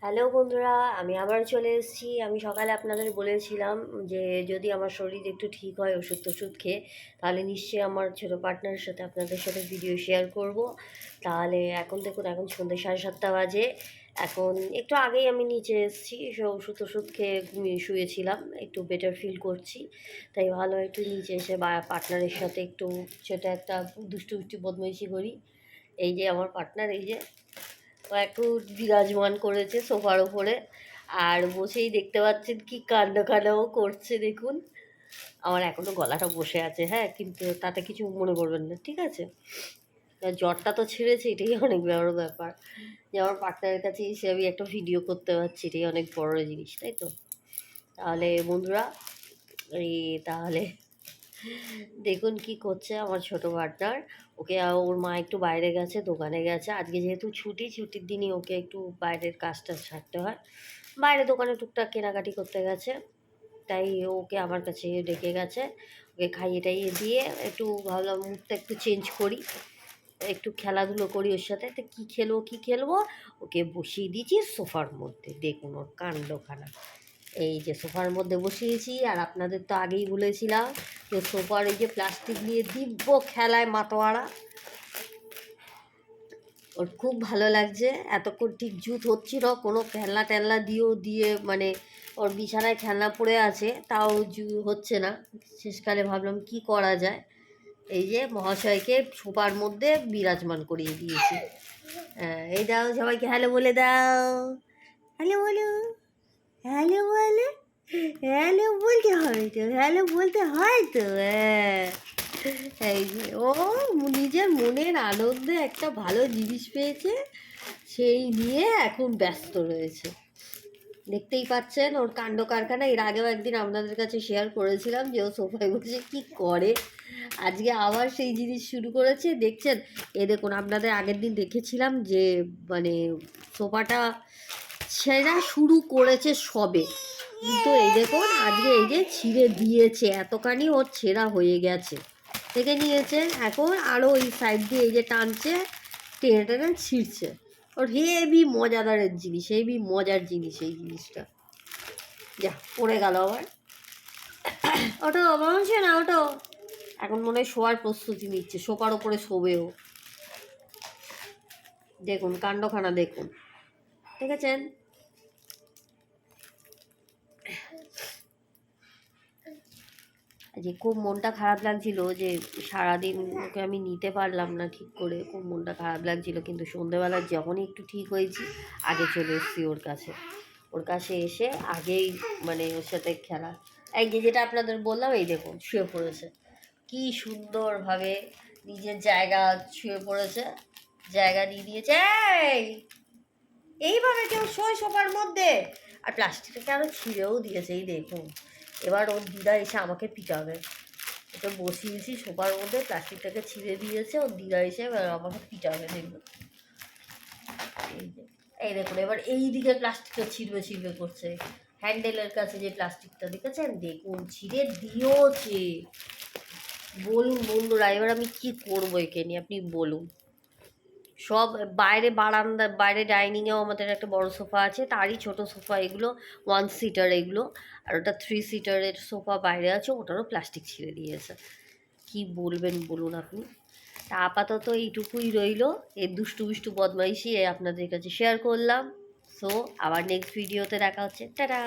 Hello বন্ধুরা, আমি আবার চলে এসেছি। আমি সকালে আপনাদের বলেছিলাম যে যদি আমার শরীর একটু ঠিক হয় ওষুধ খেয়ে, তাহলে নিশ্চয়ই আমার ছোটো পার্টনারের সাথে আপনাদের সাথে ভিডিও শেয়ার করব। তাহলে এখন দেখুন, এখন সন্ধ্যে 7:30 বাজে। এখন একটু আগেই আমি নিচে এসেছি, ওষুধ খেয়ে ঘুমিয়ে শুয়েছিলাম, একটু বেটার ফিল করছি। তাই ভালো একটু নিচে এসে বা পার্টনারের সাথে একটু ছোটো একটা দুষ্টু বদমাইশি করি। এই যে আমার পার্টনার, এই যে ও একটু বিরাজমান করেছে সোফার ওপরে, আর বসেই দেখতে পাচ্ছেন কি কাণ্ডও করছে দেখুন। আমার এখনও গলাটা বসে আছে, হ্যাঁ, কিন্তু তাতে কিছু মনে করবেন না, ঠিক আছে। জ্বরটা তো ছেড়েছে, এটাই অনেক বড় ব্যাপার, যে আমার পার্টনারের কাছে এসে আমি একটা ভিডিও করতে পারছি, এটাই অনেক বড় জিনিস, তাই তো। তাহলে বন্ধুরা, এই তাহলে দেখুন কি করছে আমার ছোট পার্টনার। ওকে ওর মা একটু বাইরে গেছে, দোকানে গেছে। আজকে যেহেতু ছুটির দিনই ওকে একটু বাইরের কাজটা ছাড়তে হয়। বাইরে দোকানে টুকটাক কেনাকাটি করতে গেছে, তাই ওকে আমার কাছে ডেকে গেছে। ওকে খাইয়ে টাইয়ে দিয়ে একটু ভাবলাম মুডটা একটু চেঞ্জ করি, একটু খেলাধুলো করি ওর সাথে। তো কী খেলবো, ওকে বসিয়ে দিয়েছি সোফার মধ্যে। দেখুন ওর কাণ্ডখানা। এই যে সোফার মধ্যে বসিয়েছি, আর আপনাদের তো আগেই বলেছিলাম যে সোফার এই যে প্লাস্টিক নিয়ে দিব্য খেলায় মাতোয়ারা। ওর খুব ভালো লাগছে। এতক্ষণ ঠিক জুত হচ্ছিল, কোনো খেলনা টেলনা দিয়ে মানে ওর বিছানায় খেলনা পড়ে আছে, তাও হচ্ছে না। শেষকালে ভাবলাম কি করা যায়, এই যে মহাশয়কে সোফার মধ্যে বিরাজমান করিয়ে দিয়েছি। এই দাও, সবাইকে হ্যালো বলে দাও। হ্যালো বলো, হ্যালো বলো, হ্যালো বলতে হবে তো, হ্যালো বলতে হয় তো। হ্যাঁ, এই যে ও নিজের মনের আনন্দে একটা ভালো জিনিস পেয়েছে, সেই নিয়ে এখন ব্যস্ত রয়েছে। দেখতেই পাচ্ছেন ওর কাণ্ড কারখানা। এর আগেও একদিন আপনাদের কাছে শেয়ার করেছিলাম যে ও সোফায় বসে কী করে। আজকে আবার সেই জিনিস শুরু করেছে, দেখছেন। এ দেখুন, আপনাদের আগের দিন দেখেছিলাম যে মানে সোফাটা ছেঁড়া শুরু করেছে সবে, কিন্তু এই দেখুন আজকে এই যে ছিঁড়ে দিয়েছে, এতখানি ওর ছেঁড়া হয়ে গেছে, থেকে নিয়েছে। এখন আরও ওই সাইড দিয়ে এই যে টানছে, টেনে টেনে ছিঁড়ছে। ওর হেবি মজাদারের জিনিস, হেবি মজার জিনিস এই জিনিসটা। যা পড়ে গেল আবার। ওটো বলছে না, ওটো এখন মনে হয় শোয়ার প্রস্তুতি নিচ্ছে, সোফার ওপরে শোবেও। দেখুন কাণ্ডখানা দেখুন, দেখেছেন। যে খুব মনটা খারাপ লাগছিল যে সারাদিন ওকে আমি নিতে পারলাম না ঠিক করে, খুব মনটা খারাপ লাগছিল। কিন্তু সন্ধেবেলা যখনই একটু ঠিক হয়েছি, আগে চলে এসেছি ওর কাছে এসে আগেই মানে ওর সাথে খেলা। এই যে যেটা আপনাদের বললাম, এই দেখুন শুয়ে পড়েছে, কি সুন্দরভাবে নিজের জায়গা শুয়ে পড়েছে, জায়গা দিয়ে দিয়েছে। এইভাবে কেউ শোয় সোফার মধ্যে? আর প্লাস্টিকটাকে আরও ছিঁড়েও দিয়েছে, এই দেখুন। এবার ওর দিদা এসে আমাকে পিটাবে। ওকে বসিয়েছি সোফার মধ্যে, প্লাস্টিকটাকে ছিঁড়ে দিয়েছে, ওর দিদা এসে এবার আমাকে পিটাবে, দেখুন। এই দেখুন, এবার এই দিকে প্লাস্টিকটা ছিঁড়বে করছে, হ্যান্ডেলের কাছে যে প্লাস্টিকটা দেখেছেন, দেখুন ছিঁড়ে দিয়েছে। বলুন বন্ধুরা, এবার আমি কি করবো একে নিয়ে, আপনি বলুন। সব বাইরে বারান্দা, বাইরে ডাইনিংয়েও আমাদের একটা বড় সোফা আছে, তারই ছোট সোফা এগুলো, 1 সিটার এগুলো। আর ওটা 3 সিটারের সোফা বাইরে আছে, ওটারও প্লাস্টিক ছিঁড়ে দিয়েছে। কি বলবেন বলুন আপনি। তা আপাতত এইটুকুই রইল, এর দুষ্টু বদমাইশি আপনাদের কাছে শেয়ার করলাম। সো আবার নেক্সট ভিডিওতে দেখা হচ্ছে, টাটা।